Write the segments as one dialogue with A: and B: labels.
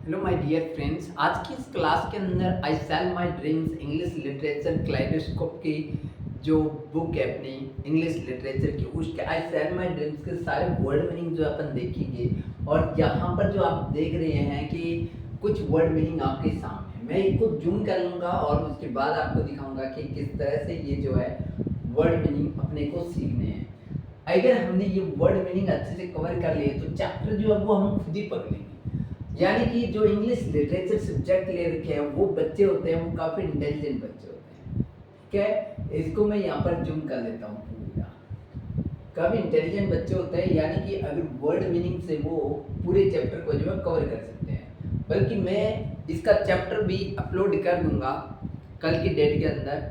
A: Hello my dear friends, आज की इस क्लास के अंदर I sell my dreams English literature kaleidoscope की जो बुक है अपनी इंग्लिश लिटरेचर की, उसके आई सेल माय ड्रीम्स के सारे वर्ड मीनिंग जो अपन देखेंगे। और यहाँ पर जो आप देख रहे हैं कि कुछ वर्ड मीनिंग आपके सामने मैं इनको जूम कर लूँगा और उसके बाद आपको दिखाऊंगा कि किस तरह से ये जो है वर्ड मीनिंग अपने को सीखने हैं। अगर हमने ये वर्ड मीनिंग अच्छे से कवर कर लिए तो चैप्टर जो है वो हम खुद ही पढ़ लेंगे। यानी कि जो इंग्लिश लिटरेचर सब्जेक्ट ले रखे हैं वो बच्चे होते हैं, वो काफ़ी इंटेलिजेंट बच्चे होते हैं। ठीक है, इसको मैं यहाँ पर जूम कर लेता हूँ पूरा। काफ़ी इंटेलिजेंट बच्चे होते हैं, यानी कि अगर वर्ड मीनिंग से वो पूरे चैप्टर को जो है कवर कर सकते हैं। बल्कि मैं इसका चैप्टर भी अपलोड कर दूंगा कल की डेट के अंदर,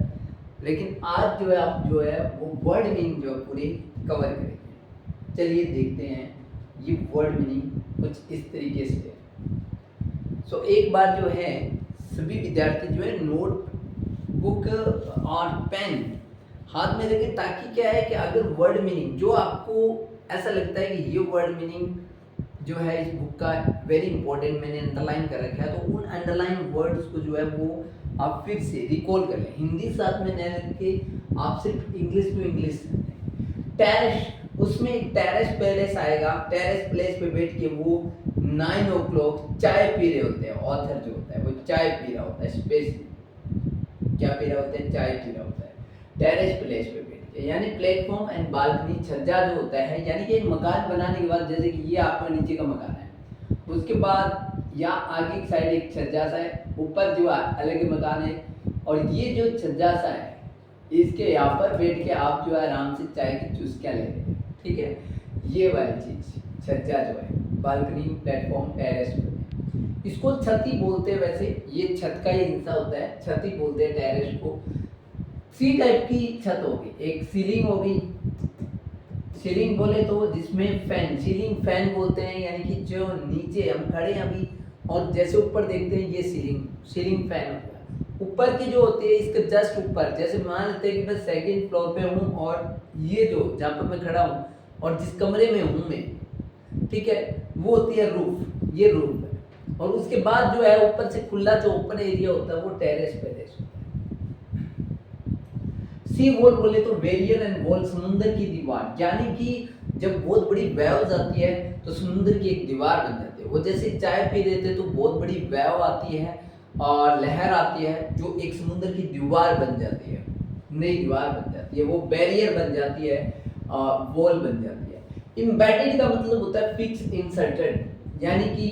A: लेकिन आज जो है आप जो है वो वर्ड मीनिंग जो है पूरी कवर करेंगे। चलिए देखते हैं ये वर्ड मीनिंग कुछ इस तरीके से है। एक बार जो है सभी विद्यार्थी जो है नोट बुक और पेन हाथ में रखें, ताकि क्या है कि अगर वर्ड मीनिंग जो आपको ऐसा लगता है कि ये वर्ड मीनिंग जो है इस बुक का वेरी इंपॉर्टेंट मैंने अंडरलाइन कर रखा है, तो उन अंडरलाइन वर्ड्स को जो है वो आप फिर से रिकॉल कर लें। हिंदी साथ में न रख के आप सिर्फ इंग्लिश टू इंग्लिश। टेरेस, उसमें टेरेस पैलेस आएगा, टेरेस प्लेस पे बैठ के वो 9 o'clock चाय पी रहे होते हैं। ऑथर जो होता है वो चाय पी रहा होता है, स्पेशली क्या पी रहा होता है, चाय पी रहा होता है टेरेस प्लेस पे बैठ के। यानी प्लेटफॉर्म एंड बालकनी, छज्जा जो होता है, यानी कि एक मकान बनाने के बाद, जैसे कि ये आपका नीचे का मकान है, उसके बाद यहाँ आगे की साइड एक छज्जा सा है, ऊपर जो अलग मकान है, और ये जो छज्जा सा है इसके यहाँ पर बैठ के आप जो है आराम से चाय की चुस्कियाँ ले रहे हैं। ठीक है, ये वाली चीज छज्जा जो है, बालकनी, प्लेटफॉर्म, टेरेस, इसको छती बोलते हैं। वैसे ये छत का ही हिस्सा होता है, छती बोलते हैं टेरेस को। सी टाइप की छत होगी, एक सीलिंग होगी। सीलिंग बोले तो जिसमें फैन, सीलिंग फैन बोलते हैं, यानी कि जो नीचे हम खड़े हैं अभी और जैसे ऊपर देखते हैं ये सीलिंग फैन होता है। ऊपर की जो होती है इसके जस्ट ऊपर, जैसे मान लेते हैं कि मैं सेकंड फ्लोर पे हूँ और ये जो जहाँ पर मैं खड़ा हूँ और जिस कमरे में हूँ मैं, ठीक है, वो होती है रूफ, ये रूफ है। और उसके बाद जो है ऊपर से खुला जो ओपन एरिया होता है वो टेरेस पैलेस होता है। सी वॉल बोले तो वेरियर एंड वॉल, समुद्र की दीवार, यानी कि जब बहुत बड़ी वेव्स आती है तो समुद्र की एक दीवार बन जाती है। वो जैसे चाय पी रहे थे तो बहुत बड़ी वेव आती है और लहर आती है जो एक समुद्र की दीवार बन जाती है, नई दीवार बन जाती है, वो बैरियर बन जाती है, वॉल बन जाती है। इम्बेडेड का मतलब होता है फिक्स, इंसर्टेड, यानी कि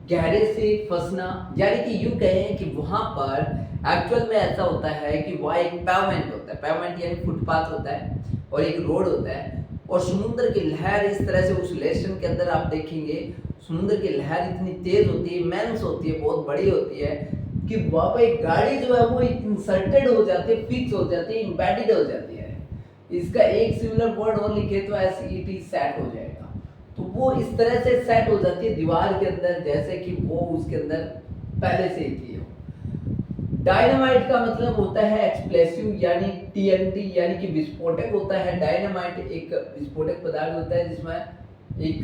A: गहरे से फंसना। यानी कि यूं कहें कि वहां पर एक्चुअल में ऐसा होता है कि वहाँ एक पेवमेंट होता है, पेवमेंट यानी फुटपाथ होता है, और एक रोड होता है, और समुद्र की लहर इस तरह से, उस लेसन के अंदर आप देखेंगे समुद्र की लहर इतनी तेज होती है, इमेंस होती है, बहुत बड़ी होती है कि वहाँ पर एक गाड़ी जो है वो इंसर्टेड हो जाती है, फिक्स हो जाती है, इम्बेडेड हो जाती है। इसका एक सिमिलर वर्ड और लिखे तो SET, सेट हो जाएगा। तो वो इस तरह से सेट हो जाती है दीवार के अंदर, जैसे कि वो उसके अंदर पहले से ही थी। डायनामाइट का मतलब होता है एक्सप्लोसिव, यानी TNT, यानी कि विस्फोटक होता है। डायनामाइट एक विस्फोटक पदार्थ होता है जिसमें एक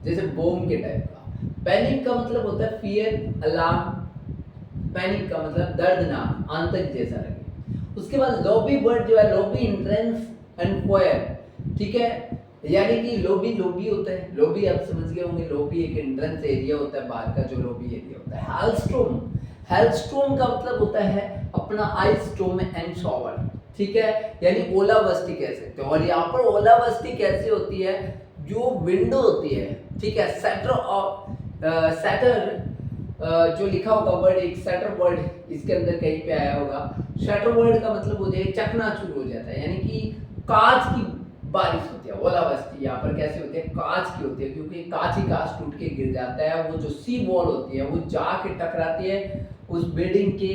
A: जैसे बॉम्ब के टाइप का। पैनिक का मतलब होता है फियर, अलार्म। पैनिक का मतलब दर्दनाक, आतंक जैसा लगे। उसके बाद लॉबी वर्ड जो है, लॉबी, एंट्रेंस एंड फोयर, ठीक है, यानी कि लॉबी होता है, लॉबी आप समझ गए होंगे, लॉबी एक एंट्रेंस एरिया होता है, बाहर का जो लॉबी एरिया होता है। हेलस्टॉर्म, हेलस्टॉर्म का मतलब होता है अपना आइस स्टॉर्म एंड शॉवर, ठीक है, यानी ओलावृष्टि कह सकते हो। और यहाँ पर ओलावृष्टि कैसे होती है, जो विंडो होती है, ठीक है, सैटर जो लिखा होगा वर्ड, एक शटर वर्ड इसके अंदर कहीं पे आया होगा। शटर वर्ड का मतलब होता है चकनाचूर हो जाता है, यानी कि कांच की बारिश होती है। ओलावृष्टि यहाँ पर कैसे होती है, कांच की होती है, क्योंकि कांच ही कांच टूट के गिर जाता है। वो जो सी वॉल होती है वो जाके टकराती है उस बिल्डिंग के,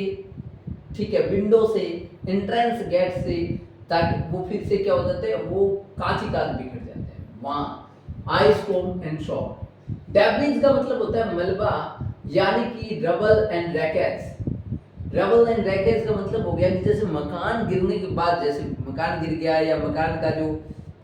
A: ठीक है, विंडो से, एंट्रेंस गेट से, ताकि वो फिर से क्या हो जाते हैं, वो कांच ही कांच बिखर जाते हैं वहाँ। Ice storm and shock. Debris का मतलब होता है मलबा, यानी कि rubble and rackets. Rubble and rackets का मतलब हो गया कि जैसे मकान गिरने के बाद, जैसे मकान गिर गया या मकान का जो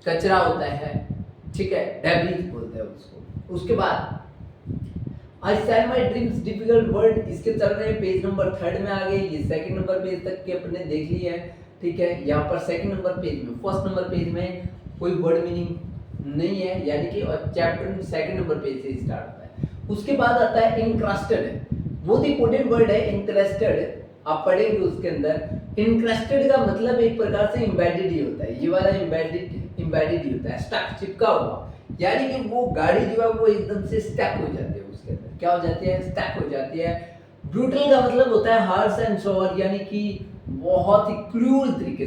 A: कचरा होता है, ठीक है, डेब्रिज बोलते हैं उसको। उसके बाद I sell my dreams difficult word, इसके चल रहे हैं पेज नंबर 3 में आ गए, ये सेकंड नंबर पेज तक के अपने देख लिए है। ठीक है, यहाँ पर सेकंड नंबर पेज में, फर्स्ट नंबर पेज में कोई वर्ड मीनिंग नहीं है, यानी कि और चैप्टर सेकंड नंबर पेज से स्टार्ट होता है। उसके बाद आता है इंटरेस्टेड, बहुत इंपॉर्टेंट वर्ड है इंटरेस्टेड, आप पढ़ेंगे उसके अंदर। इंटरेस्टेड का मतलब एक प्रकार से एम्बेडेड ही होता है, ये वाला एम्बेडेड ही होता है, स्टक, चिपका हुआ, यानी कि वो गाड़ी जो है वो एकदम से स्टक हो जाती है उसके अंदर, क्या हो जाती है, स्टक हो जाती है। ब्रूटल का मतलब होता है हार्श एंड शोर, यानी कि बहुत ही क्रूर तरीके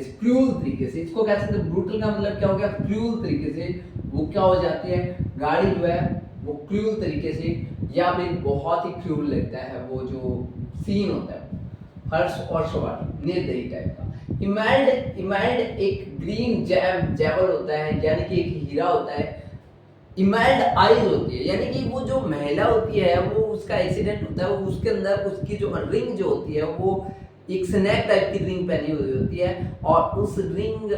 A: से, इसको कह सकते हैं। ब्रूटल का मतलब क्या हो गया, क्रूर तरीके से वो क्या हो जाती है, गाड़ी जो है वो क्रूर तरीके से, या फिर बहुत ही क्रूर लगता है वो जो सीन होता है, हर्ष और शोर, निर्दयी टाइप का। इमैल्ड एक ग्रीन जेवल होता है, यानी कि एक हीरा होता है। इमैल्ड आईज होती है, यानी कि वो जो महिला होती है वो उसका एक्सीडेंट होता है, वो उसके अंदर उसकी जो रिंग जो होती है वो एक स्नैक टाइप की रिंग पहनी हुई होती है, और उस रिंग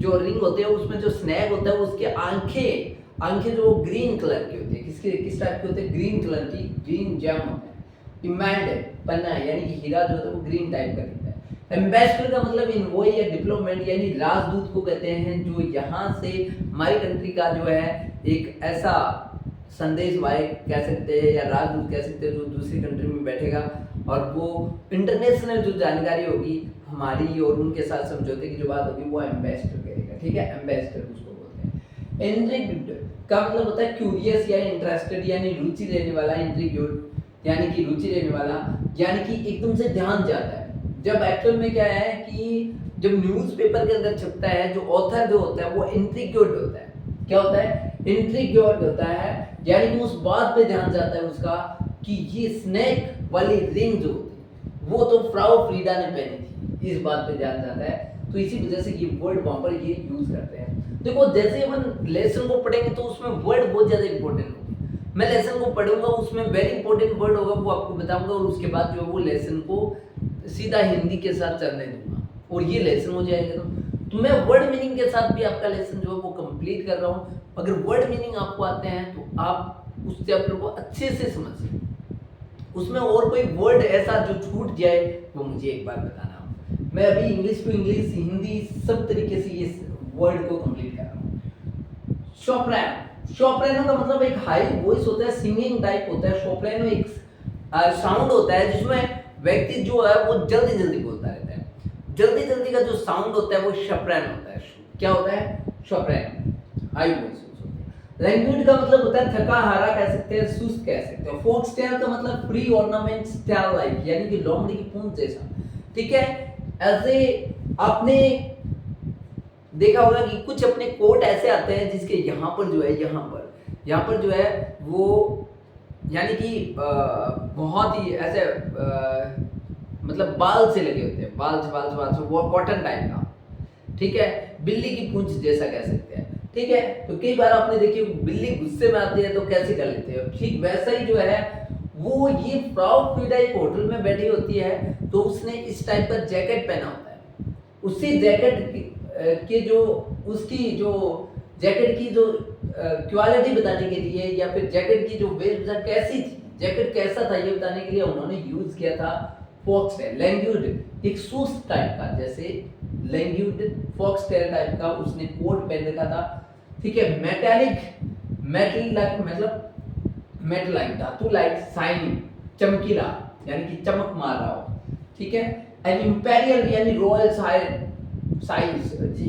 A: जो रिंग होती है उसमें जो स्नैक होता है उसके आंखें जो ग्रीन कलर की होती है, किस टाइप की होती है, ग्रीन कलर की, ग्रीन जेम होता है। इमैल्ड पन्ना है, यानी कि हीरा जो होता है वो ग्रीन टाइप का दिखता है। एम्बेसडर का मतलब इनवॉय या डिप्लोमेट, यानी राजदूत को कहते हैं, जो यहाँ से हमारी कंट्री का जो है एक ऐसा संदेश वाहक कह सकते हैं या राजदूत कह सकते हैं, जो दूसरी कंट्री में बैठेगा और वो इंटरनेशनल जो जानकारी होगी हमारी और उनके साथ समझौते की जो बात होगी वो एम्बेसडर करेगा। ठीक है, एम्बेसडर उसको बोलते हैं। इंट्रिग्ड का मतलब होता है क्यूरियस या इंटरेस्टेड, यानी रुचि लेने वाला, इंट्रिग्ड यानी कि रुचि लेने वाला, यानी कि एकदम से ध्यान जाता है। जब एक्चुअल में क्या है कि जब न्यूज़पेपर के अंदर छपता है, जो ऑथर जो होता है वो इंट्रिग्योड होता है, क्या होता है, इंट्रिग्योड होता है, यानी कि उस बात पे ध्यान जाता है उसका कि ये स्नेक वाली रिंग जो होती है वो तो फ्राउ फ्रीडा ने पहनी थी, इस बात पे ध्यान जाता है। तो इसी वजह से ये वर्ड वहां पर ये यूज करते हैं। देखो जैसे अपन लेसन को पढ़ेंगे तो उसमें वर्ड बहुत ज्यादा इंपॉर्टेंट होगी, मैं लेसन को पढ़ूंगा उसमें वेरी इंपॉर्टेंट वर्ड होगा वो आपको बताऊंगा, और उसके बाद जो है वो लेसन को सीधा हिंदी के साथ चलने दूंगा और ये लेसन हो जाएगा। तो मैं वर्ड मीनिंग के साथ भी आपका लेसन जो है वो कंप्लीट कर रहा हूँ। अगर वर्ड मीनिंग आपको आते हैं तो आप उस चैप्टर को अच्छे से समझ सकते, उसमें और कोई वर्ड ऐसा जो छूट जाए वो मुझे एक बार बताना। मैं अभी इंग्लिश टू इंग्लिश, हिंदी सब तरीके से इस वर्ड को कंप्लीट कर रहा हूँ। सोप्रानो, सोप्रानो का मतलब एक हाई वॉइस होता है, सिंगिंग टाइप होता है। सोप्रानो एक साउंड होता है जिसमें व्यक्ति जो है वो जल्दी जल्दी बोलता रहता है, जल्दी जल्दी का जो साउंड होता है वो सोप्रानो होता है। क्या होता है, सोप्रानो, हाई वॉइस। लैंग्वेज का मतलब होता है थका हारा कह सकते हैं, सुस्त कह सकते हैं। फोक्स टेल का मतलब फ्री ऑर्नामेंट्स टेल लाइक, यानी कि लोमड़ी की पूंछ जैसा। ठीक है, ऐसे आपने देखा होगा कि कुछ अपने कोट ऐसे आते हैं जिसके यहाँ पर जो है, यहाँ पर जो है वो यानी कि बहुत ही ऐसे मतलब बाल से लगे होते हैं, बाल से वो कॉटन टाइप का। ठीक है, बिल्ली की पूंछ जैसा कह सकते हैं। ठीक है, तो कई बार आपने देखिए बिल्ली गुस्से में आती है तो कैसे कर लेते हैं, ठीक वैसा ही जो है वो ये फ्राउ फ्रीडा एक होटल में बैठी होती है तो उसने इस टाइप का जैकेट पहना होता है। उसी जैकेट के जो उसकी जो जैकेट की जो क्वालिटी बताने के लिए या फिर जैकेट की जो वेशभूषा कैसी थी, जैकेट कैसा था ये बताने के लिए उन्होंने यूज किया था फॉक्सटेल। लैंग्वेज एक सुस्त टाइप का, जैसे लैंग्वेज फॉक्सटेल टाइप का उसने कोट पहन रखा था। ठीक है, मेटल लाइक मतलब मेटल लाइक, धातु लाइक, शाइनिंग चमकीला, यानी कि चमक मार रहा हो। ठीक है, एंड इंपेरियल यानी रॉयल साइज,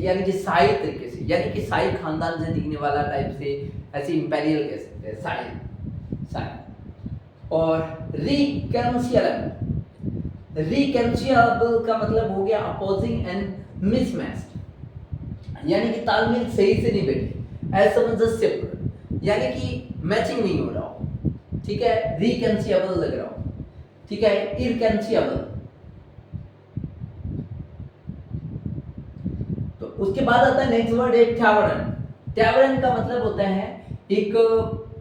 A: यानी कि शाही तरीके से, यानी कि शाही खानदान से दिखने वाला टाइप से, ऐसे इंपेरियल कह सकते हैं, शाही। और रिकैंसिलेबल का मतलब हो गया अपोजिंग एंड मिसमैच्ड, यानी कि तालमेल सही से नहीं बैठी, असमंजस्य, यानी कि मैचिंग नहीं हो रहा हो। ठीक है, रिकैंसिलेबल लग रहा हो। ठीक है, इरकैंसिलेबल। तो उसके बाद आता है नेक्स्ट वर्ड है टैवर्न। टैवर्न का मतलब होता है एक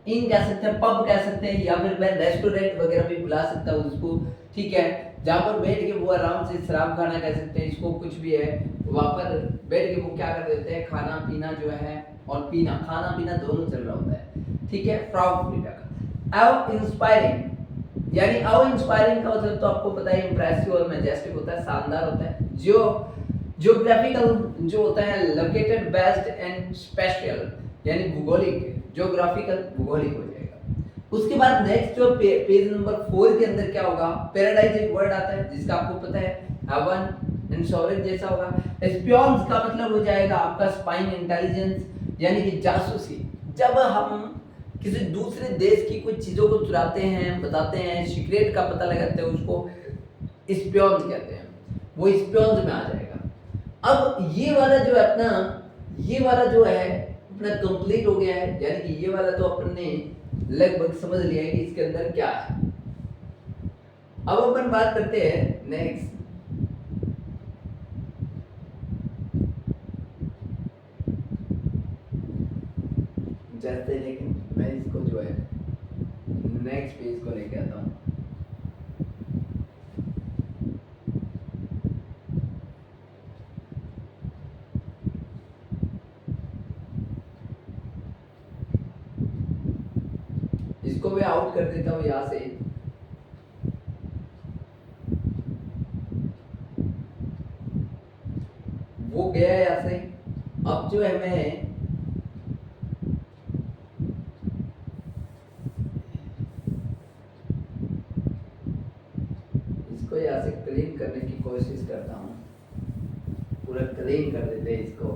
A: इन कह सकते हैं, पब कह सकते हैं, या फिर मैं रेस्टोरेंट वगैरह भी बुला सकता हूँ उसको। ठीक है, जहाँ पर बैठ के वो आराम से शराब खाना कह सकते हैं, इसको कुछ भी है, वहाँ पर बैठ के वो क्या कर देते हैं, खाना पीना जो है और पीना, खाना पीना दोनों चल रहा होता है। ठीक है, फ्राउ फ्रीडा का अव इंस्पायरिंग, यानी अव इंस्पायरिंग का मतलब तो आपको पता है इंप्रेसिव और मैजेस्टिक होता है, शानदार होता है। ज्योग्राफिकल जो होता है लोकेटेड बेस्ड एंड स्पेशल, यानी भूगोलिक, ज्योग्राफिकल भूगोलिक हो जाएगा। उसके बाद नेक्स्ट जो पेज नंबर 4 के अंदर क्या होगा, पैराडाइज एक वर्ड आता है जिसका आपको पता है हेवन एंड सॉरेज जैसा होगा। एस्पियंस का मतलब हो जाएगा आपका स्पाइंग इंटेलिजेंस, यानी कि जासूसी। जब हम किसी दूसरे देश की कुछ चीजों को चुराते हैं, बताते हैं, सीक्रेट का पता लगाते हैं, उसको स्पियंस कहते हैं, वो स्पियंस में आ जाएगा। अब ये वाला जो है अपना, ये वाला जो है अपना कंप्लीट हो गया है, यानी कि ये वाला तो अपन ने लगभग समझ लिया है कि इसके अंदर क्या है। अब अपन बात करते हैं नेक्स्ट, जैसे, लेकिन मैं इसको जो है नेक्स्ट पेज को लेके आता हूँ। इसको मैं आउट कर देता हूँ यहाँ से। वो गया है यहाँ से। अब जो है मैं इसको यहाँ से क्लीन करने की कोशिश करता हूँ, पूरा क्लीन कर देते हैं इसको।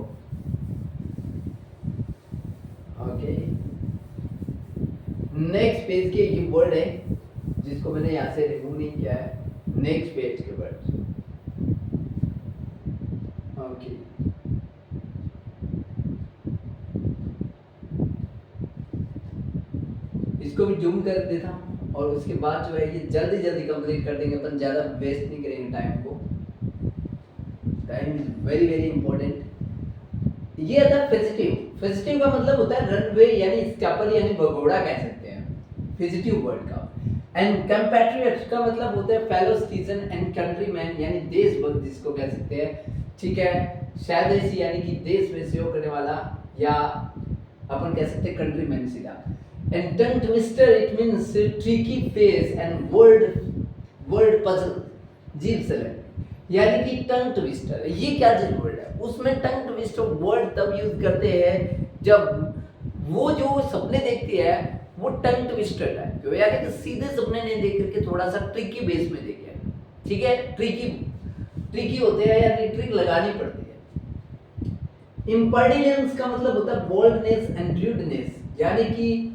A: ओके, नेक्स्ट पेज के ये वर्ड है जिसको मैंने यहाँ से रिमूव नहीं किया है, नेक्स्ट पेज के वर्ड। ओके, इसको भी जूम कर देता हूँ और उसके बाद जो है ये जल्दी जल्दी कंप्लीट कर देंगे अपन, ज़्यादा वेस्ट नहीं करेंगे टाइम को। Time is very very important. ये आता है फिजिटिव। फिजिटिव का मतलब होता है रनवे, यानी स्कैपर, यानी भगोड़ा कह सकते हैं फिजिटिव वर्ड का। एंड कंपैट्रियट का मतलब होता है फेलो सिटीजन एंड कंट्रीमैन, यानी देशभक्त जिसको कह सकते हैं। ठीक है, स्वदेशी यानी कि देश में सहयोग करने वाला, या अपन कह सकते हैं कंट्रीमैन सीधा। And tongue twister, it means tricky phrase and word puzzle, जीव सलन, यानी कि टंग ट्विस्टर। ये क्या चीज वर्ड है, उसमें टंग ट्विस्टर वर्ड तब यूज करते हैं जब वो जो सपने देखती है वो टंग ट्विस्टर है, क्यों, यानी कि सीधे सपने नहीं देख करके थोड़ा सा ट्रिकी बेस में देखे। ठीक है, ट्रिकी होते हैं, यानी ट्रिक लगानी पड़ती है। इम्पर्टिनेंस का मतलब होता है बोल्डनेस एंड ड्यूडनेस, यानी कि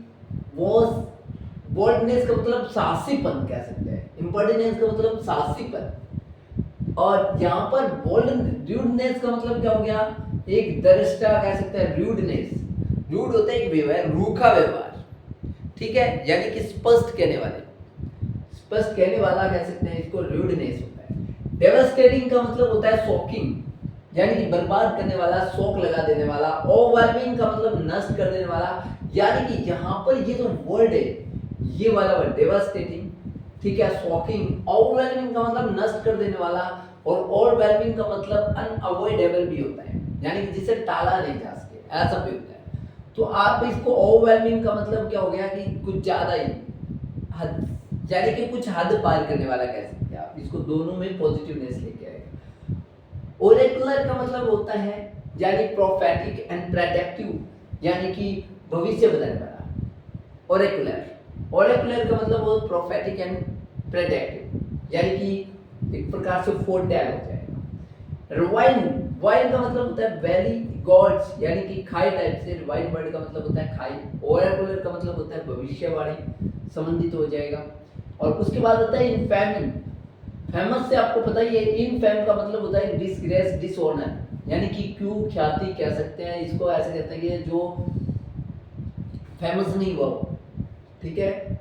A: बोल्डनेस का मतलब साहसीपन कह सकते हैं, इम्पर्टिनेंस का मतलब साहसीपन। और यहाँ पर ड्यूडनेस का मतलब क्या हो गया, एक दरिष्टा कह सकते हैं, र्यूडनेस। र्यूड होता है एक व्यवहार, रूखा व्यवहार। ठीक है, यानी कि स्पष्ट कहने वाला कह सकते हैं, इसको र्यूडनेस होता है। डेवास्टेटिंग का मतलब होता है शॉकिंग, यानी कि बर्बाद करने वाला, शौक लगा देने वाला। ओवरवेलमिंग का मतलब नष्ट कर देने वाला, यानी कि यहाँ पर ये जो वर्ड है, ये वाला वर्ड डेवास्टेटिंग, ठीक है, शॉकिंग। ओवरवेलमिंग का मतलब नष्ट कर देने वाला, और ओवरवेलमिंग का मतलब अनअवॉइडेबल भी होता है, यानी कि जिसे टाला नहीं जा सके, ऐसा भी होता है। तो आप इसको ओवरवेलमिंग का मतलब क्या हो गया कि कुछ ज्यादा ही हद, यानी कि कुछ हद पार करने वाला कह सकते हैं आप इसको, दोनों में पॉजिटिवनेस लेके आएगा। ओरेकुलर का मतलब होता है यानी प्रोफेटिक एंड प्रेडिक्टिव, यानी कि भविष्य बताने वाला। ओरेकुलर का मतलब वो प्रोफेटिक एंड प्रेडिक्टिव, यानी कि एक प्रकार से फोरटेल हो जाएगा। रिवाइन का मतलब होता है वैली गॉड्स, यानी कि खाई टाइप से। रिवाइन वर्ड का मतलब होता है खाई। ओरेकुलर का मतलब होता है भविष्यवाणी, संबंधित हो जाएगा। और उसके बाद होता है इनफेमी। फेमस से आपको पता ही है, इनफेम का मतलब होता है डिसग्रेस, डिसऑनर, यानी कि क्यों ख्याति कह सकते हैं इसको, ऐसे कहते हैं कि जो फेमस नहीं हुआ। ठीक है,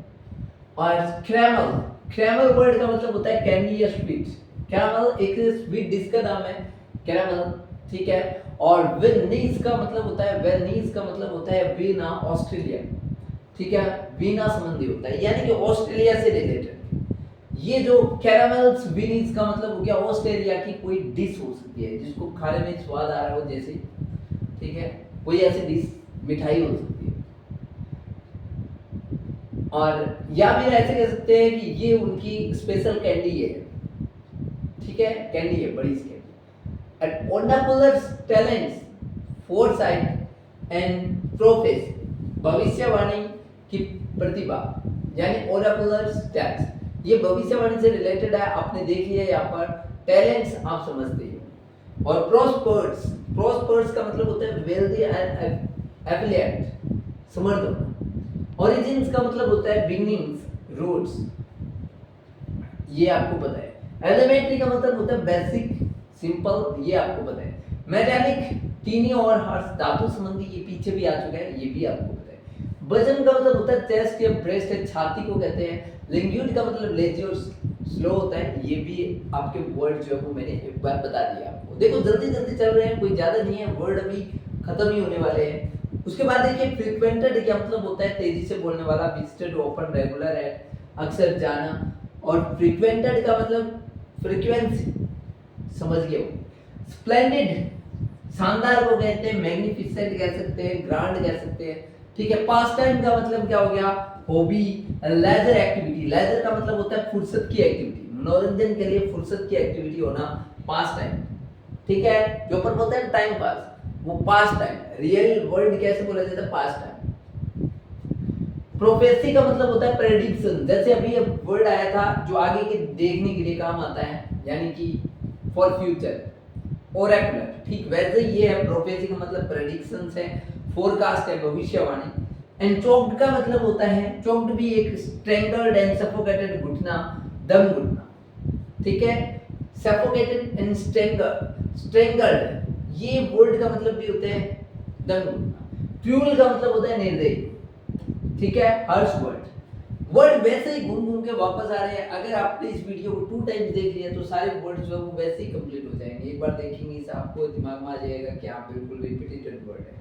A: और क्रैमल वर्ड का मतलब होता है कैंडी या स्वीट। क्रैमल एक स्वीट डिश का नाम है, क्रैमल। ठीक है, और वेनिस का मतलब होता है, वेनिस का मतलब होता है वीना, ऑस्ट्रेलिया। ठीक है, वीना संबंधी होता है, यानी कि ऑस्ट्रेलिया से रिलेटेड। ये जो कैरामेल्स विनीस का मतलब हो गया ऑस्ट्रेलिया की कोई डिश हो सकती है जिसको खाने में स्वाद आ रहा हो जैसे। ठीक है, कोई ऐसी डिश, मिठाई हो सकती है। और या फिर ऐसे कह सकते हैं कि ये उनकी स्पेशल कैंडी है, ठीक है, कैंडी है, बड़ी सी candy. And oraculars talents, foresight and prophecy, भविष्यवाणी की प्रतिभा, यानी ओराकुलर्स टैलेंट्स, ये भविष्यवाणी से रिलेटेड है, आपने देख लिया यहाँ पर। टैलेंट्स आप समझते हो। और प्रोस्पर्स, प्रोस्पर्स का मतलब होता है वेल्दी एंड एफिलिएट, समर्थ होना। ओरिजिन्स का मतलब होता है बिगिनिंग्स, रूट्स, ये आपको पता है। एलिमेंट्री का मतलब होता है बेसिक, सिंपल, ये आपको पता है। मेटालिक, टीनी और हार्श, धातु संबंधी, ये पीछे भी आ चुका है, ये भी आपको पता है। वजन का मतलब होता है चेस्ट या ब्रेस्ट है, छाती को कहते हैं। लिंग्यूट का मतलब लेजी और स्लो होता है, ये भी आपके वर्ड जो है वो मैंने एक बार बता दिया आपको। देखो जल्दी जल्दी चल रहे हैं, कोई ज्यादा नहीं है, वर्ड अभी खत्म ही होने वाले हैं। उसके बाद देखिए फ्रीक्वेंटेड क्या मतलब होता है, तेजी से बोलने वाला, विजिटेड, ओपन, रेगुलर है, अक्सर जाना। और फ्रीक्वेंटेड का मतलब फ्रीक्वेंसी, समझ गए हो। स्प्लेंडिड, शानदार को कहते हैं, मैग्निफिसेंट कह सकते हैं, ग्रांड कह सकते हैं, ठीक है। पास टाइम का मतलब क्या हो गया, हॉबी, लेजर एक्टिविटी, लेजर का मतलब होता है फुर्सत की एक्टिविटी, मनोरंजन के लिए फुर्सत की एक्टिविटी होना, पास टाइम, ठीक है। जो अपन बोलते हैं टाइम पास, वो पास टाइम, रियल वर्ड कैसे बोला जाता है, पास टाइम। प्रोफेसी का मतलब होता है प्रेडिक्शन, जैसे अभी ये वर्ड आया था जो आगे के देखने के लिए काम आता है, यानी कि फॉर फ्यूचर, ओरेकुलर, ठीक वैसे ये है। प्रोफेसी का मतलब प्रेडिक्शंस है, फोरकास्ट है, भविष्यवाणी। एंड चोक्ड का मतलब होता है, चोक्ड भी एक स्ट्रेंगल्ड एंड सफोकेटेड, घुटना, दम घुटना, ठीक है। सफोकेटेड एंड स्ट्रेंगल्ड, ये वर्ड का मतलब भी होता है दम घुटना। क्रूअल का मतलब होता है निर्दयी, ठीक है। हर्ष वर्ड वैसे ही घूम घूम के वापस आ रहे हैं। अगर आपने इस वीडियो को 2 टाइम्स देख लिया तो सारे वर्ड जो है वो वैसे ही कंप्लीट हो जाएंगे। एक बार देखेंगे इसे आपको दिमाग में आ जाएगा कि हाँ बिल्कुल रिपीटेड वर्ड है,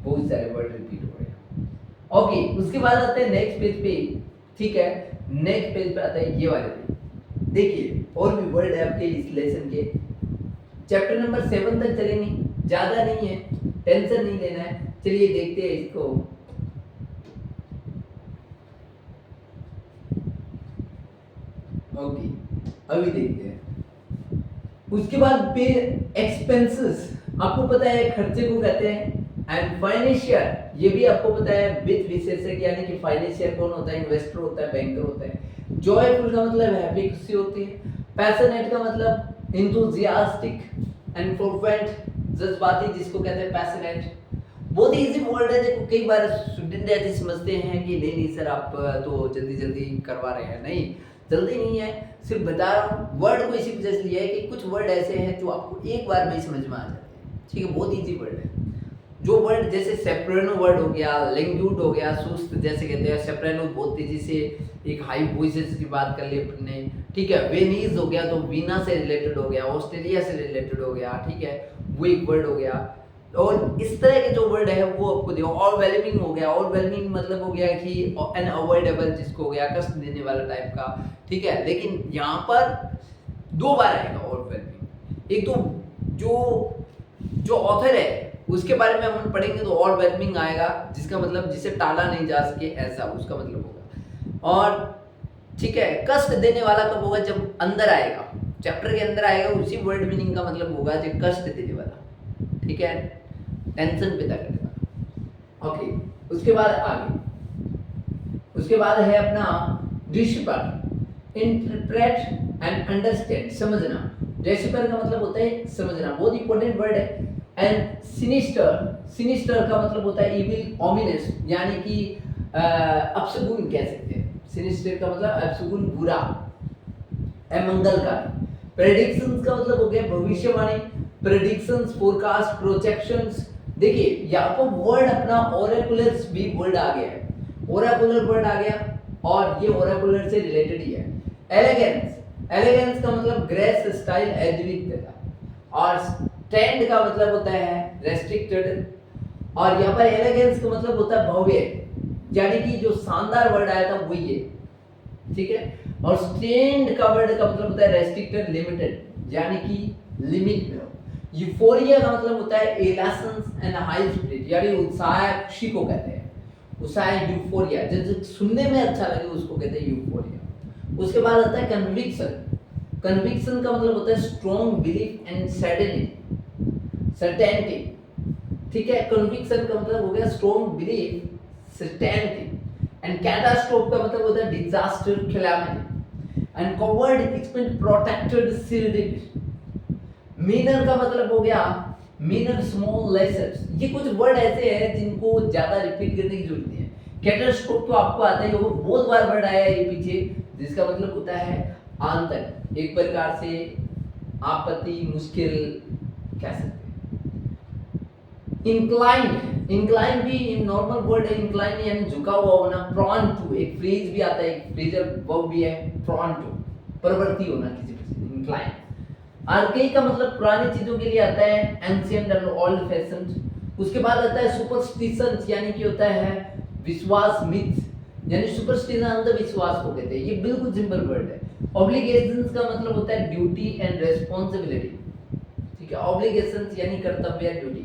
A: बहुत सारे वर्ड रिपीट हो रहे हैं। ओके, उसके बाद आते हैं नेक्स्ट पेज पे, ठीक है। नेक्स्ट पेज पे आता है ये वाले, देखिए और भी वर्ड है आपके इस लेसन के। चैप्टर नंबर 7 तक चलेंगे, ज्यादा नहीं है, टेंशन नहीं लेना है। चलिए देखते हैं इसको। ओके, अभी देखते हैं। उसके बाद पे एक्सपेंसेस, आपको पता है खर्चे को कहते हैं। एंड फाइनेंशियल, ये भी आपको पता है, वित्त विशेषज्ञ, यानी कि फाइनेंशियल कौन होता है, इन्वेस्टर होता है, बैंकर होता है। जॉयफुल का मतलब हैप्पी, खुशी होती है। पैशनेट का मतलब एंथुसियास्टिक एंड फर्वेंट, जज्बाती, जिसको कहते हैं पैशनेट। बहुत ही इजी वर्ड है। देखो कई बार स्टूडेंट ऐसे समझते हैं कि नहीं नहीं सर आप तो जल्दी जल्दी करवा रहे हैं, नहीं जल्दी नहीं है, सिर्फ बता रहा हूँ। वर्ड को इसी वजह से लिया है कि कुछ वर्ड ऐसे हैं जो आपको एक बार में ही समझ में आ जाते हैं, ठीक है। बहुत इजी वर्ड है। जो वर्ड जैसे सेप्रेनो वर्ड हो गया, लिंग्यूट हो गया, सुस्त जैसे कहते हैं, सेप्रेनो बहुत तेजी से एक हाई वॉइसेस की बात कर ली अपने, ठीक है। वेनीज हो गया तो वीना से रिलेटेड हो गया, ऑस्ट्रेलिया से रिलेटेड हो गया, ठीक है, वो एक वर्ड हो गया। और इस तरह के जो वर्ड है वो आपको देखो। ओवरवेलमिंग हो गया, ओवरवेलमिंग मतलब हो गया कि अनअवॉइडेबल, जिसको हो गया कष्ट देने वाला टाइप का, ठीक है। लेकिन यहाँ पर 2 बार आएगा ओवरवेलमिंग। एक तो जो ऑथर है उसके बारे में हम पढ़ेंगे तो ओवरवेलमिंग आएगा, जिसका मतलब जिसे टाला नहीं जा सके, ऐसा उसका मतलब होगा। और ठीक है, कष्ट देने वाला कब होगा, जब अंदर आएगा, चैप्टर के अंदर आएगा, उसी वर्ड मीनिंग का मतलब होगा जो कष्ट देने वाला, ठीक है, टेंशन पैदा करने वाला। ओके, उसके बाद आगे, उसके बाद है अपना डिस्पर, इंटरप्रेट एंड अंडरस्टैंड, समझना। डिस्पर का मतलब होता है समझना, बहुत इंपॉर्टेंट वर्ड है। एंड सिनिस्टर, सिनिस्टर का मतलब होता है इविल, ओमिनस, यानी कि अपशगुन कह सकते हैं। सिनिस्टर का मतलब अपशगुन, बुरा, अमंगलकारी। प्रेडिक्शंस का मतलब हो गया भविष्यवाणी, प्रेडिक्शंस, फोरकास्ट, प्रोजेक्शंस। देखिए यहाँ पर वर्ड अपना ओरेकुलर्स भी वर्ड आ गया है, ओरेकुलर वर्ड आ गया, और ये ओरेकुलर से रिलेटेड ही है। एलिगेंस, एलिगेंस का मतलब ग्रेस, स्टाइल, अद्वितीयता। और स्टैंड का मतलब होता है रेस्ट्रिक्टेड, और यहाँ पर एलिगेंस का मतलब होता है भव्य, यानी कि जो शानदार वर्ड आया था वही है, ठीक है। और स्टैंड का वर्ड का मतलब होता है रेस्ट्रिक्टेड, लिमिटेड, यानी कि लिमिट में। यूफोरिया का मतलब होता है इलेशंस एंड हाई स्पिरिट, यानी उत्साह, खुशी को कहते हैं। उसका है यूफोरिया, जो सुनने में अच्छा लगे उसको कहते हैं यूफोरिया। उसके बाद आता है कन्विक्शन। कन्विक्शन का मतलब होता है स्ट्रॉन्ग बिलीफ एंड सर्टेनिटी। ठीक है, कन्विक्शन का मतलब हो गया strong belief, certainty. And catastrophe का मतलब होता है disaster, calamity. And covered exempt protected shielded. Meaner का मतलब हो गया मीनर, स्मॉल, लेसर। ये कुछ वर्ड ऐसे हैं जिनको ज्यादा रिपीट करने की जरूरत नहीं है। कैटास्ट्रोफ तो आपको आता ही होगा, बहुत बार वर्ड आया है ये पीछे, जिसका मतलब होता है आंतक, एक प्रकार से आपत्ति, मुश्किल कह सकते हैं। इंक्लाइंड, इंक्लाइन भी नॉर्मल वर्ड है, इंक्लाइन यानी झुका हुआ होना। प्रॉन टू, एक फ्रेज भी आता है, एक फ्रेजल वर्ब भी है, प्रॉन टू, परवर्ती होना किसी चीज, इंक्लाइन। आर्केई का मतलब पुरानी चीजों के लिए आता है, एंशिएंट एंड ओल्ड फैशन्ड। उसके बाद आता है सुपरस्टिशंस, यानी कि होता है विश्वास, मिथ्स, यानी सुपरस्टिशन अंधविश्वास को कहते हैं। ये बिल्कुल सिंपल वर्ड है। ऑब्लिगेशंस का मतलब होता है ड्यूटी एंड रेस्पॉन्सिबिलिटी। ठीक है, ऑब्लिगेशंस यानी कर्तव्य, ड्यूटी।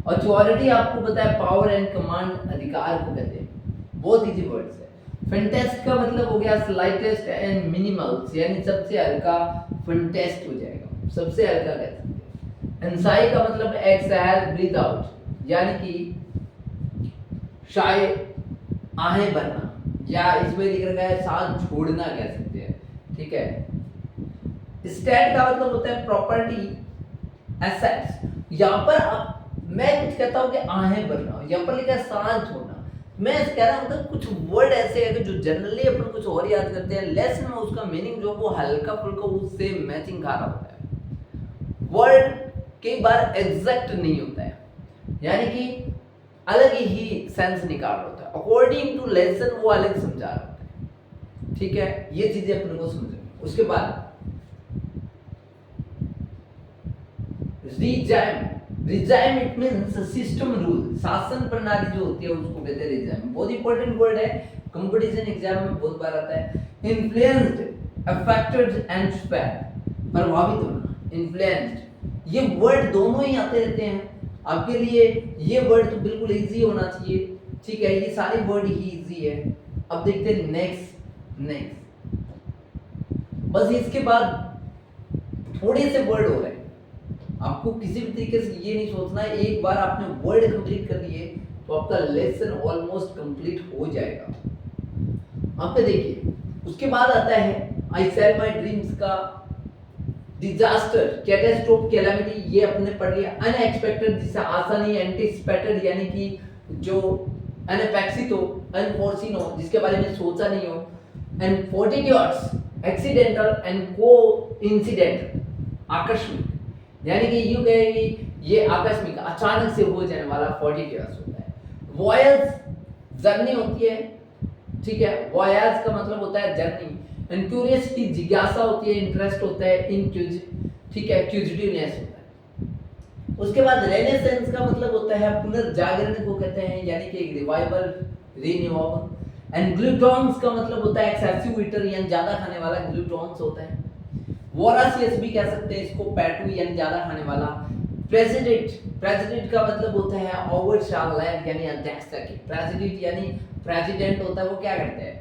A: अथॉरिटी आपको पता है पावर एंड कमांड, अधिकार को कहते हैं। बहुत इजी वर्ड्स है। फैंटेस्ट का मतलब हो गया स्लाइटेस्ट एंड मिनिमल्स, यानी सबसे हल्का, फैंटेस्ट हो जाएगा, सबसे हल्का कह सकते हैं। एंसाई का मतलब एक्सहेल, ब्रीथ आउट, यानी कि शायद आहें भरना, या इसमें लिख रखा है सांस छोड़ना कह सकते हैं। ठीक है। स्टेट का मतलब होता है प्रॉपर्टी, एसेट्स। यहाँ पर आप, मैं कुछ कहता हूँ कि आहें भरना, यहाँ पर लिखा है सांस छोड़ना। मैं कह रहा हूँ कुछ वर्ड ऐसे हैं जो जनरली अपन कुछ और याद करते हैं, लेसन में उसका मीनिंग जो वो हल्का फुल्का उससे मैचिंग खा रहा होता है। वर्ड कई बार एग्जैक्ट नहीं होता है, यानी कि अलग ही सेंस निकाल रहा होता है। अकॉर्डिंग टू लेसन वो अलग समझा रहा होता है। ठीक है, ये चीजें अपन को समझेंगे। उसके बाद regime, regime it means system, rule, शासन प्रणाली जो होती है उसको कहते हैं रिजाइम। बहुत इंपॉर्टेंट वर्ड है, कंपटीशन एग्जाम में बहुत बार आता है। इन्फ्लुएंस्ड, अफेक्टेड एंड स्प्रेड, प्रभावित होना, इन्फ्लुएंस्ड, ये वर्ड दोनों ही आते रहते हैं आपके लिए। ये वर्ड तो बिल्कुल इजी होना चाहिए। ठीक है, ये सारे वर्ड ही इजी है। अब देखते हैं नेक्स्ट, नेक्स्ट। बस इसके बाद थोड़े से वर्ड हो रहे हैं, आपको किसी भी तरीके से ये नहीं सोचना है एक बार आपने वर्ड कंप्लीट कर लिए तो आपका लेसन ऑलमोस्ट कंप्लीट हो जाएगा। आप पे देखिए, उसके बाद आता है आई सेल माय ड्रीम्स का डिजास्टर, कैटास्ट्रोफ, कैलामिटी, ये अपने पढ़ लिया। अनएक्सपेक्टेड, जिसे आशा नहीं, एंटीसिपेटेड यानी कि जो अनपेक्षित हो, अनफोर्सीन हो, जिसके बारे में सोचा नहीं हो। एंड फोर्टिट्यूड्स, एक्सीडेंटल एंड कोइंसिडेंटल, आकस्मिक, यानी कि यूं कहे कि ये आकस्मिक, अचानक से हो जाने वाला फोर्टिट्यूड्स होता है। वॉयज, जर्नी होती है। ठीक है, वॉयज का मतलब होता है जर्नी। एंड क्यूरियोसिटी, जिज्ञासा होती है, इंटरेस्ट होता है, ठीक है, क्यूजिटिवनेस होता है। उसके बाद रेनेसेंस का मतलब होता है पुनर्जागरण को कहते हैं, यानी कि एक रिवाइवल, रिन्यूअल। एंड ग्लूटॉन्स का मतलब होता है एक्सेसिव ईटर, यानी ज्यादा खाने वाला, ग्लूटॉन्स होता है। वोरासियस भी कह सकते हैं इसको, पैटू यानी ज्यादा खाने वाला। प्रेसिडेंट, प्रेसिडेंट का मतलब होता है ओवरशैडोड, यानी अध्यक्षता की। प्रेसिडेंट यानी प्रेसिडेंट होता है वो क्या करते हैं,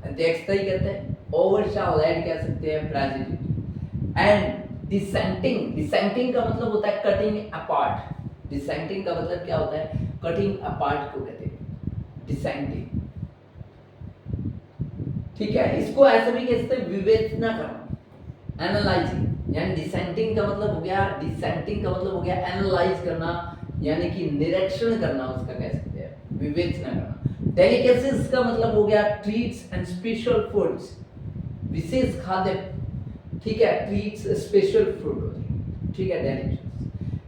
A: अध्यक्षता ही करते हैं। ओवरशैडोड कह सकते हैं प्रेसिडेंट। एंड डिसेंटिंग, डिसेंटिंग का मतलब होता है कटिंग अपार्ट। डिसेंटिंग का मतलब क्या होता है, कटिंग अपार्ट को कहते हैं डिसेंटिंग। ठीक है, इसको ऐसे भी कह सकते हैं विवेचना करना, एनालाइजिंग, यानी डिसेंटिंग का मतलब हो गया, डिसेंटिंग का मतलब हो गया एनालाइज करना, यानी कि निरीक्षण करना, उसका कह सकते हैं विवेचना करना। डेलिकेसीज का मतलब हो गया ट्रीट्स एंड स्पेशल फूड्स, विशेष खाद्य। ठीक है, ट्रीट्स, स्पेशल फूड। ठीक है, डेलिकेसीज।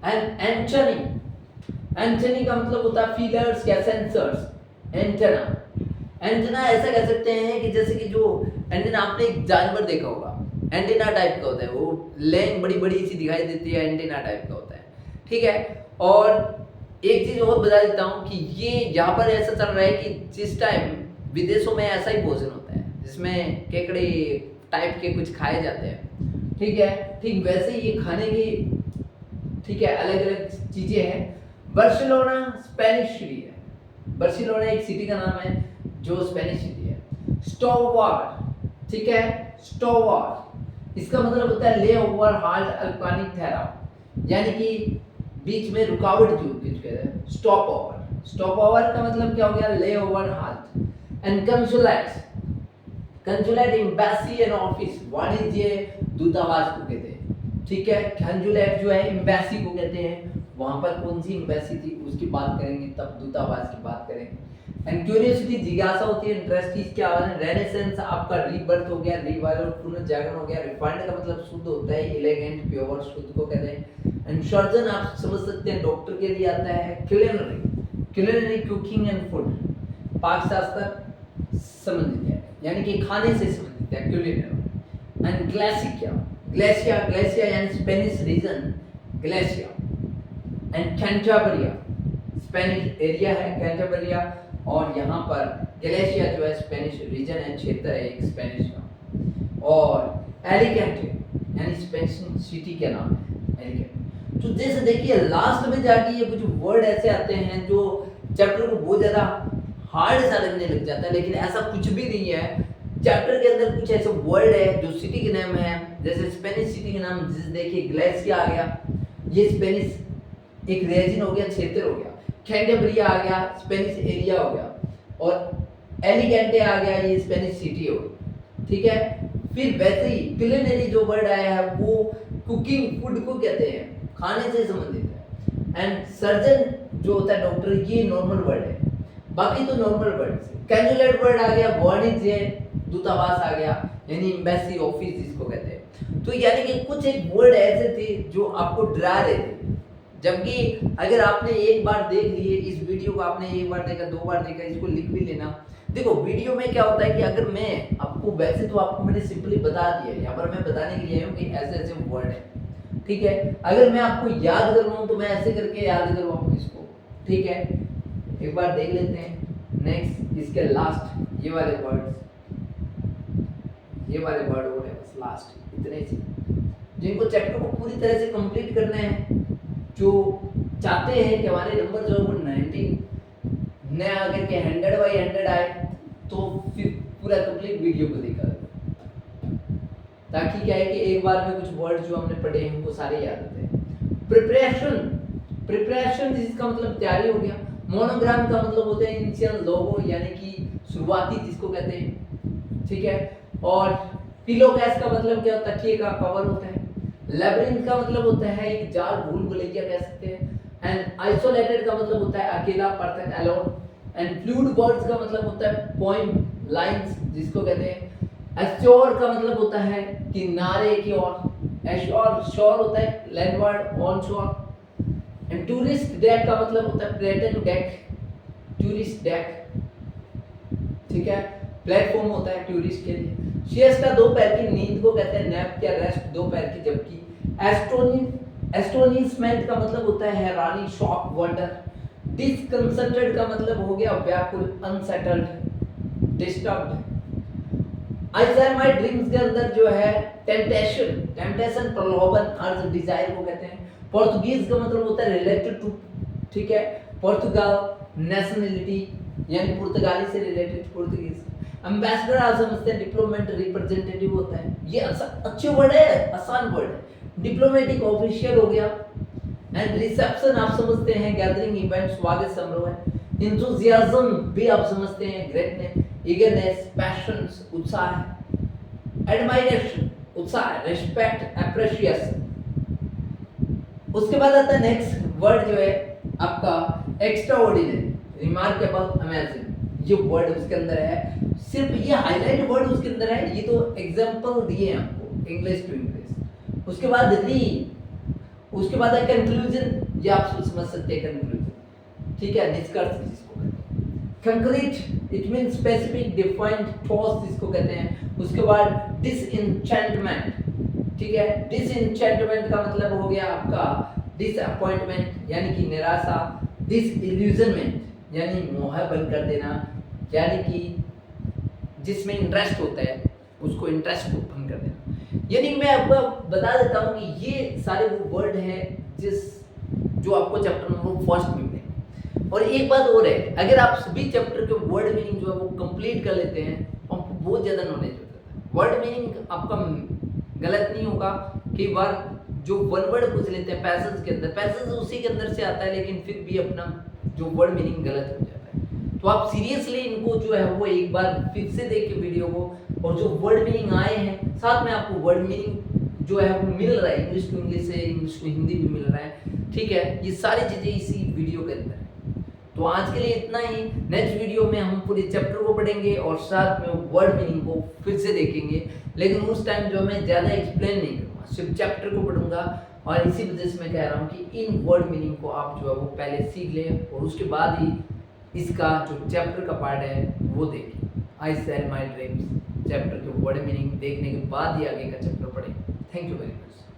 A: एंड एंटनी, एंटनी का मतलब होता है फीलर्स या सेंसर्स। एंटेना, एंटेना ऐसा कह सकते हैं कि जैसे कि जो एंटेना, आपने एक जानवर देखा होगा, एंटेना टाइप का होता है, वो लैंग बड़ी बड़ी सी दिखाई देती है, एंटेना टाइप का होता है। ठीक है, और एक चीज और बता देता हूँ कि ये यहाँ पर ऐसा चल रहा है कि जिस टाइम विदेशों में ऐसा ही भोजन होता है जिसमें केकड़े टाइप के कुछ खाए जाते हैं। ठीक है, ठीक वैसे ही ये खाने की, ठीक है, अलग अलग चीजें हैं। बार्सिलोना स्पेनिश सिटी है। बार्सिलोना एक सिटी का नाम है जो स्पेनिश सिटी है। स्टोवार, ठीक है, स्टोवार इसका मतलब होता है ले ओवर हाल्ट अल्पानिक थेरा, यानी कि बीच में रुकावट जो कहते हैं स्टॉप ओवर। स्टॉप ओवर का मतलब क्या हो गया, ले over halt. And consulate, consulate embassy and office, वाणिज्य दूतावास को कहते हैं, ठीक है। कंसुलेट जो है एम्बेसी को कहते हैं, वहां पर कौन सी एम्बेसी थी उसकी बात करेंगे, तब दूतावास की बात करेंगे। एंड क्यूरियोसिटी जिज्ञासा होती है, इंटरेस्ट इसके आवाज। रेनेसेंस आपका रीबर्थ हो गया, रिवाइवल पुनर्जागरण हो गया। रिफाइंड का मतलब शुद्ध होता है, एलिगेंट प्योर शुद्ध को कहते हैं। एंड सर्जन आप समझ सकते हैं डॉक्टर के लिए आता है। Culinary, culinary cooking and food, पाक शास्त्र संबंधित है, यानी कि खाने से संबंधित है क्यूलिनरी। एंड ग्लेसिया, ग्लेशिया, ग्लेशिया यानी Spanish region Galicia. And Cantabria Spanish area है कैंटाब्रिया, और यहाँ पर गैलेशिया जो है स्पेनिश रीजन है, क्षेत्र है एक स्पेनिश का। और एलिकेंटे यानी स्पेनिश सिटी के नाम है एलिकेंटे। तो जैसे देखिए लास्ट में जाके ये कुछ वर्ड ऐसे आते हैं जो चैप्टर को बहुत ज्यादा हार्ड सा लगने लग जाता है, लेकिन ऐसा कुछ भी नहीं है। चैप्टर के अंदर कुछ ऐसे वर्ड है जो सिटी के नाम है, जैसे स्पेनिश सिटी के नाम जैसे देखिए ग्लेशिया आ गया, ये स्पेनिश एक रीजन हो गया, क्षेत्र हो गया। कैंटेब्रिया आ गया, स्पेनिश एरिया हो गया। और एलिगेंटे आ गया, ये स्पेनिश सिटी हो गई, ठीक है। फिर वैसे ही क्यूलिनरी जो वर्ड आया है वो कुकिंग फूड को कहते हैं, खाने से संबंधित है। एंड सर्जन जो होता है डॉक्टर, ये नॉर्मल वर्ड है, बाकी तो नॉर्मल वर्ड से। कैंजुलेट वर्ड आ गया, वाणिज्य दूतावास आ गया, यानी एम्बेसी ऑफिस जिसको कहते हैं। तो यानी कि कुछ एक वर्ड ऐसे थे जो आपको डरा रहे थे, जबकि अगर आपने एक बार देख लिए इस वीडियो को, आपने एक बार देखा, दो बार देखा, इसको लिख भी लेना। देखो वीडियो में क्या होता है कि अगर मैं आपको, वैसे तो आपको मैंने सिंपली बता दिया, यहाँ पर मैं बताने के लिए आया हूँ कि ऐसे ऐसे वर्ड है, ठीक है। अगर मैं आपको याद करवाऊँ तो मैं ऐसे करके याद करवाऊँ इसको, ठीक है। एक बार देख लेते हैं। नेक्स्ट इसके लास्ट ये वाले वर्ड्स, ये वाले वर्ड हो रहे बस लास्ट इतने से, जिनको चैप्टर को पूरी तरह से कंप्लीट करना है, जो चाहते हैं कि हमारे नंबर जो है वो 19 न अगर के 100 बाई 100 आए, तो फिर पूरा कंप्लीट वीडियो को देखा, ताकि क्या है कि एक बार में कुछ वर्ड जो हमने पढ़े हैं उनको सारे याद होते हैं। प्रिपरेशन, प्रिपरेशन जिसका मतलब तैयारी हो गया। मोनोग्राम का मतलब होता है इनिशियल लोगो, यानी कि शुरुआती जिसको कहते हैं, ठीक है। और पिलोकैस का मतलब क्या होता है, तकिए का कवर होता है। लैबिरिंथ का मतलब होता है एक जाल, भूल भुलैया कह सकते हैं। एंड आइसोलेटेड का मतलब होता है अकेला, perfect, alone. And fluid words का मतलब होता है पोइम, लाइंस जिसको कहते हैं। एश्योर का मतलब होता है किनारे की ओर, एश्योर शोर होता है landward, on shore. And tourist deck का मतलब होता है प्लेटन डेक, टूरिस्ट डेक, ठीक है, प्लेटफॉर्म होता है टूरिस्ट के लिए। सिएस्टा दो पैर की नींद को कहते हैं नैप या रेस्ट, दो पैर की। जबकि एस्टोनिशमेंट का मतलब होता है हैरानी, शॉक, वंडर। डिसकंसर्टेड का मतलब हो गया व्याकुल, unsettled, disturbed. I share my dreams के अंदर जो है टेम्पटेशन, टेम्पटेशन प्रलोभन, अर्ज, डिजायर को कहते हैं। पोर्तुगीज का मतलब होता है रिलेटेड टू, ठीक है। पोर्तुगाल, नेशनलिटी यानी पुर्तगाली से रिलेटेड पुर्तगीज। एम्बेसडर आप समझते हैं डिप्लोमेट, रिप्रेजेंटेटिव होता है। ये अच्छे वर्ड है, आसान वर्ड है। डिप्लोमेटिक ऑफिशियल हो गया। एंड रिसेप्शन आप समझते हैं गैदरिंग इवेंट, स्वागत समारोह है। इंथुसियाज्म भी आप समझते हैं ग्रेटनेस, ईगरनेस, पैशंस, उत्साह। एडमायरेशन उत्साह, रिस्पेक्ट, एप्रिसिएशन। उसके बाद आता है नेक्स्ट वर्ड जो है आपका एक्स्ट्राऑर्डिनरी, रिमार्केबल, अमेजिंग। ये वर्ड उसके अंदर है, सिर्फ ये हाईलाइट वर्ड उसके अंदर है, ये तो एग्जांपल दिए हैं आपको इंग्लिश टू इंग्लिश। उसके बाद री, उसके बाद है कंक्लूजन, ये आप समझ सकते हैं कंक्लूजन, ठीक है, निष्कर्ष जिसको कहते हैं। Concrete it mean specific, defined, ठोस जिसको कहते हैं। उसके बाद डिसइंचेंटमेंट, ठीक है, डिसइंचेंटमेंट का मतलब हो गया आपका डिसअपॉइंटमेंट यानी कि निराशा। डिसइल्यूजनमेंट यानी मोह बन कर देना, यानी कि जिसमें इंटरेस्ट होता है उसको इंटरेस्ट को भंग कर देना। यानी मैं आपको बता देता हूँ कि ये सारे वो वर्ड हैं जो आपको चैप्टर नंबर फर्स्ट में मिलेंगे। और एक बात और है, अगर आप सभी चैप्टर के वर्ड मीनिंग जो है वो कंप्लीट कर लेते हैं तो आपको बहुत ज़्यादा नॉलेज हो जाता है। वर्ड मीनिंग आपका गलत नहीं होगा। कई बार जो वन वर्ड पूछ लेते हैं पैसेज के अंदर, पैसेज उसी के अंदर से आता है लेकिन फिर भी अपना जो वर्ड मीनिंग गलत हो जाता है। तो आप सीरियसली इनको जो है वो एक बार फिर से देखिए वीडियो को, और जो वर्ड मीनिंग आए हैं साथ में आपको वर्ड मीनिंग जो है वो मिल रहा है, इंग्लिश टू इंग्लिश से इंग्लिश टू हिंदी भी मिल रहा है, ठीक है। ये सारी चीज़ें इसी वीडियो के अंदर है। तो आज के लिए इतना ही। नेक्स्ट वीडियो में हम पूरे चैप्टर को पढ़ेंगे और साथ में वर्ड मीनिंग को फिर से देखेंगे, लेकिन उस टाइम जो मैं ज़्यादा एक्सप्लेन नहीं करूँगा, सिर्फ चैप्टर को पढ़ूंगा। और इसी वजह से मैं कह रहा हूँ कि इन वर्ड मीनिंग को आप जो है वो पहले सीख लें और उसके बाद ही इसका जो चैप्टर का पार्ट है वो देखें। आई सेल माई ड्रीम्स चैप्टर के वर्ड मीनिंग देखने के बाद ही आगे का चैप्टर पढ़ें। Thank you very much.